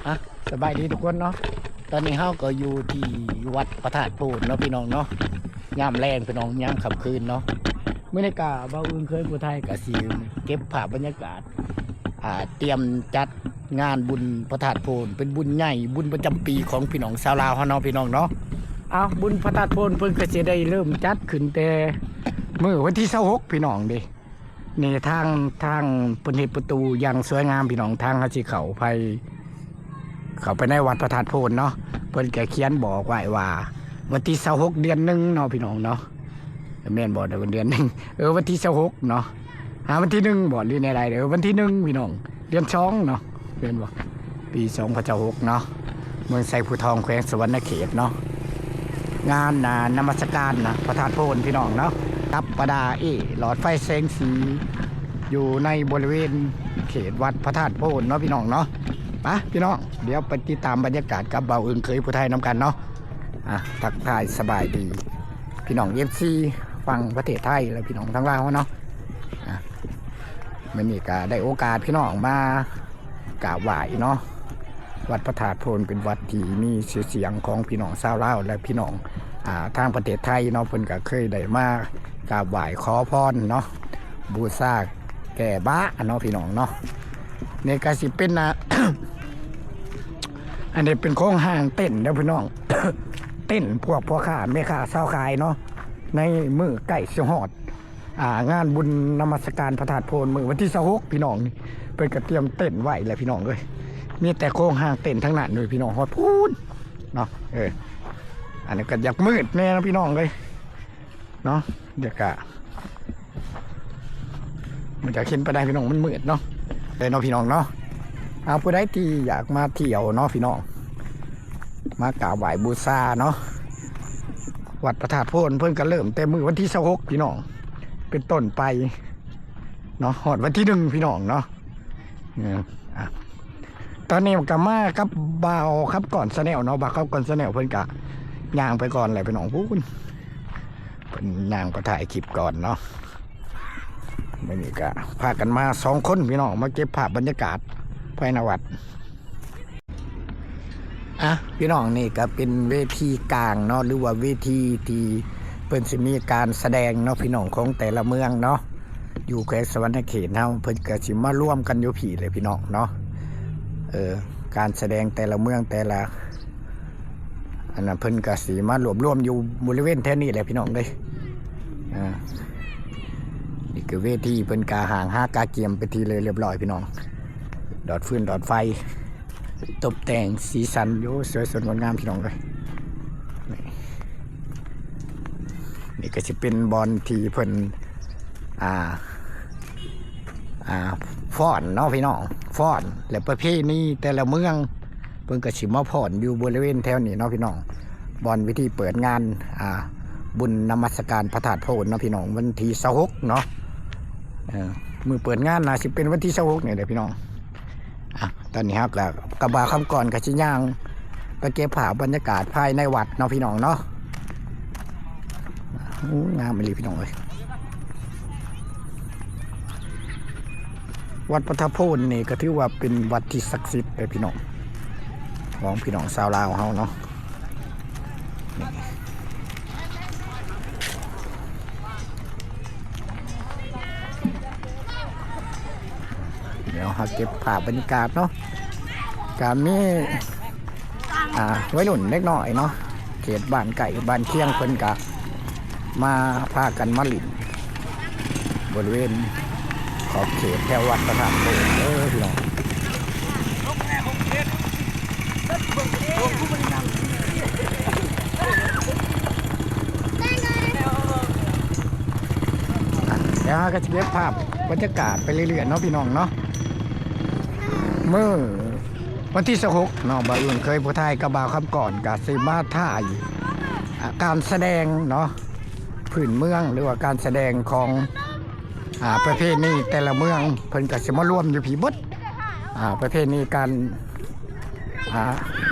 อ่ะสบายดีทุกคนเนาะตอนนี้เฮาก็อยู่ที่วัดพระธาตุปูนเนาะพี่น้องเนาะยามแรงพี่น้องยามค่ำคืนเนาะมื้อนี้ก็บ่าวอื่นเคยผู้ไทยก็สิเก็บภาพบรรยากาศเตรียมจัดงานบุญพระธาตุปูนเป็นบุญใหญ่บุญประจำปีของพี่น้องชาวลาวเฮาเนาะพี่น้องเนาะบุญพระธาตุปูนเพิ่นก็สิได้เริ่มจัดขึ้นแต่มื้อวันที่26พี่น้องเด้นี่ทางเพิ่นเฮ็ดประตูอย่างสวยงามพี่น้องทางเฮาสิเข้าไปในวัดพระธาตุโพนเนาะเพิ่นแกเขียนบอกไว้ว่าวันที่26เดือน1เนาะพี่น้องเนาะแม่นบ่ได้วันเดือน1วันที่26เนาะวันที่1บ่หรือในใดวันที่1พี่น้องเดือน2เนาะเป็นบ่ปี2006เนาะเมืองไซภูทองแขวงสวรรณเขตเนาะงานนมัสการนะพระธาตุโพนพี่น้องเนาะรับประดาหลอดไฟแสงสีอยู่ในบริเวณเขตวัดพระธาตุโพนเนาะพี่น้องเนาะไปพี่น้องเดี๋ยวไปติดตามบรรยากาศกับเบาอึ่งเคยผู้ไทยน้ำกันเนาะทักทายสบายดีพี่น้องFCฟังประเทศไทยและพี่น้องทั้งลาวเนาะมันนี่ก็ได้โอกาสพี่น้องมากราบไหว้เนาะวัดพระธาตุโพนเป็นวัดที่มีชื่อเสียงของพี่น้องชาวลาวและพี่น้องทางประเทศไทยเนาะเพิ่นก็เคยได้มากราบไหว้ขอพรเนาะบูชาแก่บ้าเนาะพี่น้องเนาะในกาสิเป็นอันนี้เป็นโค้งห้างเต้นเด้อพี่น้อง เต้นพวกพ่อค้าแม่ค้าชาวขายเนาะในมือใกล้สิฮอดงานบุญนมัสการพระธาตุโพนมือวันที่26พี่น้องนี่เพิ่นก็เตรียมเต้นไว้แล้วพี่น้องเอ้ยมีแต่โค้งห้างเต้นทั้งนั้นเลยพี่น้องฮอดพูนเนาะอันนี้ก็อยากมืดแน่นะพี่น้องเลยเนาะเดี๋ยวก็มันจะขึ้นไปได้พี่น้องมันมืดเนาะเลยเนาะพี่น้องเนาะผู้ใดที่อยากมาเที่ยวเนาะพี่น้องมากราบไหว้บูชาเนาะวัดพระธาตุโพนเพิ่นก็เริ่มแต่มื้อวันที่26พี่น้องเป็นต้นไปเนาะฮอดวันที่1พี่น้องเนาะตอนนี้ก็มากับบ่าวครับก่อนแสนลเนาะบ่าวครับก่อนแสนลเพิ่นก็ย่างไปก่อนแหละพี่น้องพูนเพิ่นย่างก็ถ่ายคลิปก่อนเนาะไม่นี่ก็พากันมา2คนพี่น้องมาเก็บภาพบรรยากาศภายในวัดพี่น้องนี่ก็เป็นเวทีกลางเนาะหรือว่าเวทีที่เพิ่นสิมีการแสดงเนาะพี่น้องของแต่ละเมืองเนาะอยู่แขวงสวรรณเขตเฮาเพิ่นก็สิมาร่วมกันอยู่ผีเลยพี่น้องเนาะการแสดงแต่ละเมืองแต่ละอันนั้นเพิ่นก็สิมารวมอยู่บริเวณแถวนี้แหละพี่น้องเด้นี่คือเวทีเพิ่นกาห่างกาเกียมไปทีเลยเรียบร้อยพี่น้องดอดฟืนดอดไฟตกแต่งสีสันโยสวยสดงดงามพี่น้องเลยนี่ก็จะเป็นบอลที่เพิ่นฟ้อนเนาะพี่น้องฟ้อนและประเภทนี้แต่ละเมืองเพิ่นก็สิมาฟ้อนอยู่บริเวณแถวนี้เนาะพี่น้องบอลวิธีเปิดงานบุญนมัสการพระธาตุโพนเนาะพี่น้องวันที่26เนาะมือเปิดงานนะสิเป็นวันที่26เนี่ยเดี๋ยวพี่น้องตอนนี้ครับกระบะคำก่อนกับชิ้นย่างไปเก็บภาพบรรยากาศภายในวัดเนาะพี่น้องเนาะงามเลยพี่น้องเลยวัดพระธาตุโพนนี่ก็ถือว่าเป็นวัดที่ศักดิ์สิทธิ์เลยพี่น้องของพี่น้องชาวลาวเฮาเนาะเดี๋ยวเก็บภาพบรรยากาศเนาะการมีวัยรุ่นเล็กน้อยเนาะเขตบ้านไก่บ้านเคียงเพิ่นกะมาพากันมาหลินบริเวณขอบเขตแถววัดพระธาตุโพนพี่น้องเดี๋ยวก็จะเก็บภาพบรรยากาศไปเรื่อยๆเนาะพี่น้องเนาะเมื่อวันที่26เนาะบ่าวอื่นเคยผู้ไทยกระบ่าวคำก่อนกับสิมาถ่ายการแสดงเนาะพื้นเมืองหรือว่าการแสดงของประเภทนี้แต่ละเมืองเพิ่นก็สิมาร่วมอยู่ผีบดประเภทนี้การ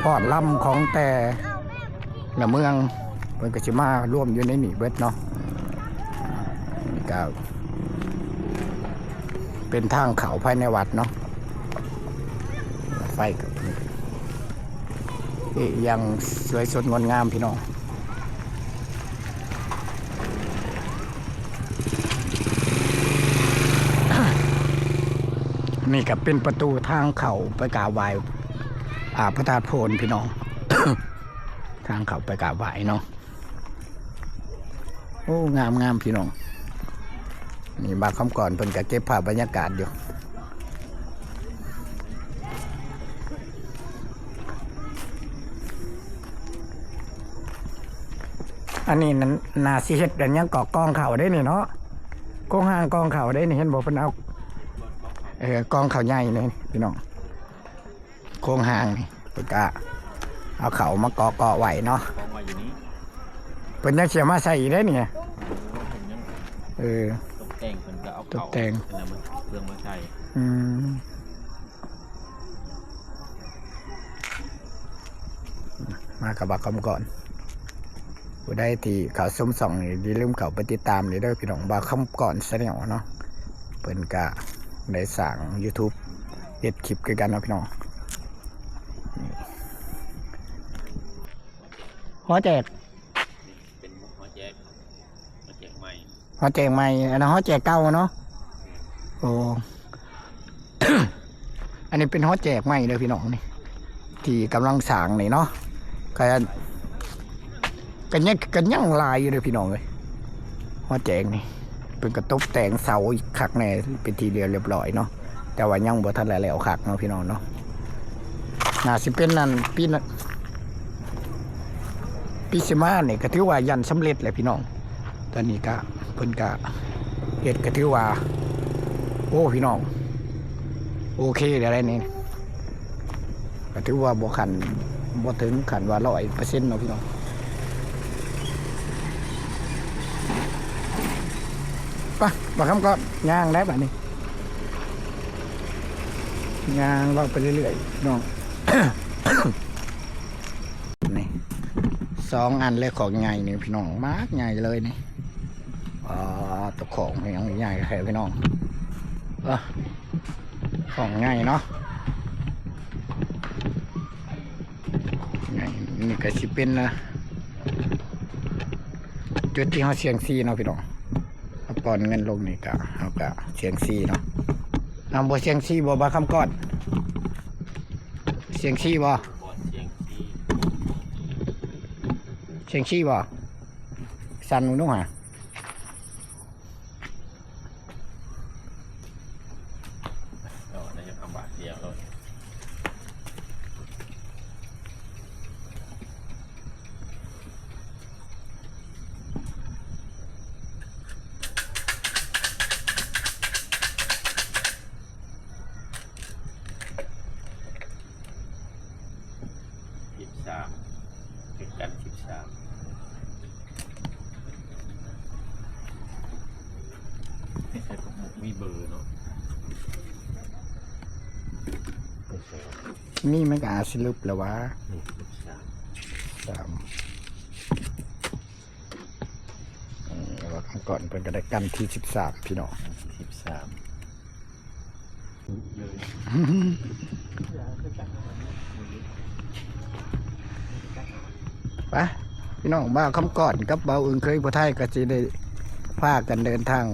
พอดล่ำของแต่ละเมืองเพิ่นก็สิมาร่วมอยู่ในนี่เบิดเนาะก็เป็นทางเขาภายในวัดเนาะไฟกับ ยังสวยสดงดงามพี่น้องนี่ก็เป็นประตูทางเข้าไปกราบไหว้พระธาตุโพนพี่น้อง ทางเข้าไปกราบไหว้เนาะโอ้งามพี่น้องนี่บางคำก่อนเพิ่นก็เก็บภาพบรรยากาศอยู่อันนี้นั้นนาสิเฮ็ดกันยังกอกองเขาได้นี่เนาะกองห่างกองเขาได้นี่เห็นบอกเพิ่นเอากองเขาใหญ่เลยพี่น้องโค้งห่างนี่เพิ่นก็เอาเขามาเกาะไว้เนาะเพิ่นยังเสียมาใส่อีกได้นี่ตกแต่งเพิ่นก็เอาตกแต่งเครื่องมาใส่มากับบักคำก่อนผู้ได้ที่เขาส้มส่องนี่อย่าลืมเขาไปติดตามเลยเด้อพี่น้องบักคำก่อนแสดงเนาะเพิ่นก็ได้สั่ง YouTube เฮ็ดคลิปคือกันเนาะพี่น้องหัวแจกเป็นหัวแจกใหม่หัวแจกใหม่อันนั้นหัวแจกเก่าเนาะโอ้ อันนี้เป็นหัวแจกใหม่เลยพี่น้องนี่ที่กำลังสั่งนี่เนาะกันยังลายอยู่เลยพี่น้องเลยหัวแจกนี่เป็นกระตบแต่งเสาอีกคักแน่เป็นทีเดียวเรียบร้อยเนาะแต่ว่ายังบ่ทันแล้วคักเนาะพี่น้องเนาะน่าสิเป็นนั่นปีสิมาเนี่ยก็ถือว่ายันสำเร็จเลยพี่น้องตอนนี้ก็เพิ่นก็เฮ็ดก็ถือว่าโอ้พี่น้องโอเคอะไรนี่ก็ถือว่าบ่ถึงขันว่า100%เนาะพี่น้องไปบอกคำก็ย่างได้แบบนี้ย่างเราไปเรื่อยๆน้อง นี่2 อันเลยของใหญ่นี่พี่น้องมากใหญ่เลยนี่ตัวของนี่ยังใหญ่แค่พี่น้องของใหญ่เนาะใหญ่นี่ก็สิเป็นนะจุดที่เขาเสียงซีเนาะพี่น้องปอนเงินลงนี่ก็เขาก็เสียงซีเนาะนำบ่เสียงซีบ่บาคำก้อนเสียงซีบ่เสียงซีบ่สั่นนุ่งฮะจะทำบาทเดียวเลย13เป็นกัน13ไม่ใช่ผมมีเบอร์เนาะนี่มันก็อาสรุปแล้ววะ3ว่าครั้งก่อนเป็นกระไดกันที่13พี่น้องไปพี่น้องบ้าคำก่อนกับเบาอึ่งเคยพอไทยก็จะได้พากันเดินทาง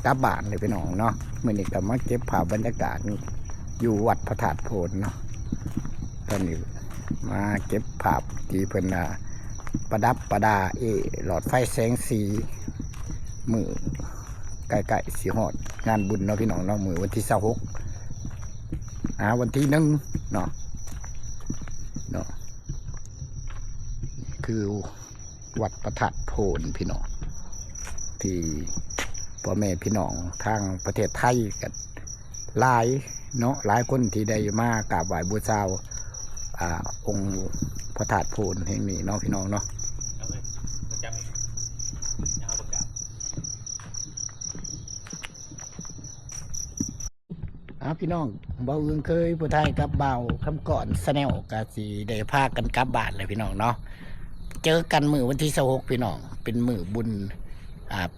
กลับบ้านเลยพี่น้องเนาะเมื่อนี้ก็มาเก็บภาพบรรยากาศอยู่วัดพระธาตุโพนเนาะตอนนี้มาเก็บภาพที่เพิ่นประดับประดาหลอดไฟแสงสีมือใกล้ๆสีหอดงานบุญเนาะพี่น้องเนาะมือวันที่26วันที่1เนาะคือวัดพระธาตุโพนพี่น้องที่พ่อแม่พี่น้องทางประเทศไทยกันหลายเนาะหลายคนที่ได้มากราบไหว้บูชาองค์พระธาตุโพนแห่งนี้เนาะพี่น้องเนาะพี่น้องเบาอึ่งเคยผู้ไทยกับเบาคำก่อนแสนลกาสีได้พากันกลับบ้านเลยพี่น้องเนาะเจอกันมือวันที่26พี่น้องเป็นมือบุญ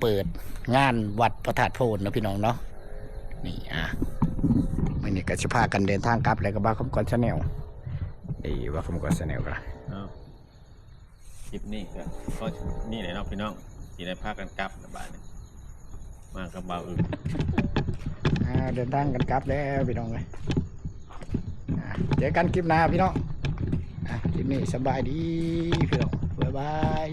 เปิดงานวัดพระธาตุโพนนะพี่น้องเนาะนี่มื่อนี้ก็จะพากันเดินทางกลับเลยกับเบาคำก่อนแสนล ไอ้ว่าคำก็เสนอกัน เอาคลิปนี้ก็นี่แหละเนาะพี่น้องที่ได้พากันกลับนะบ้านนี้มากับบ่าวอื่น เดินทางกันกลับแล้วพี่น้องเลยเจอกันคลิปหน้าพี่น้องคลิปนี้สบายดีพี่น้องบ๊ายบาย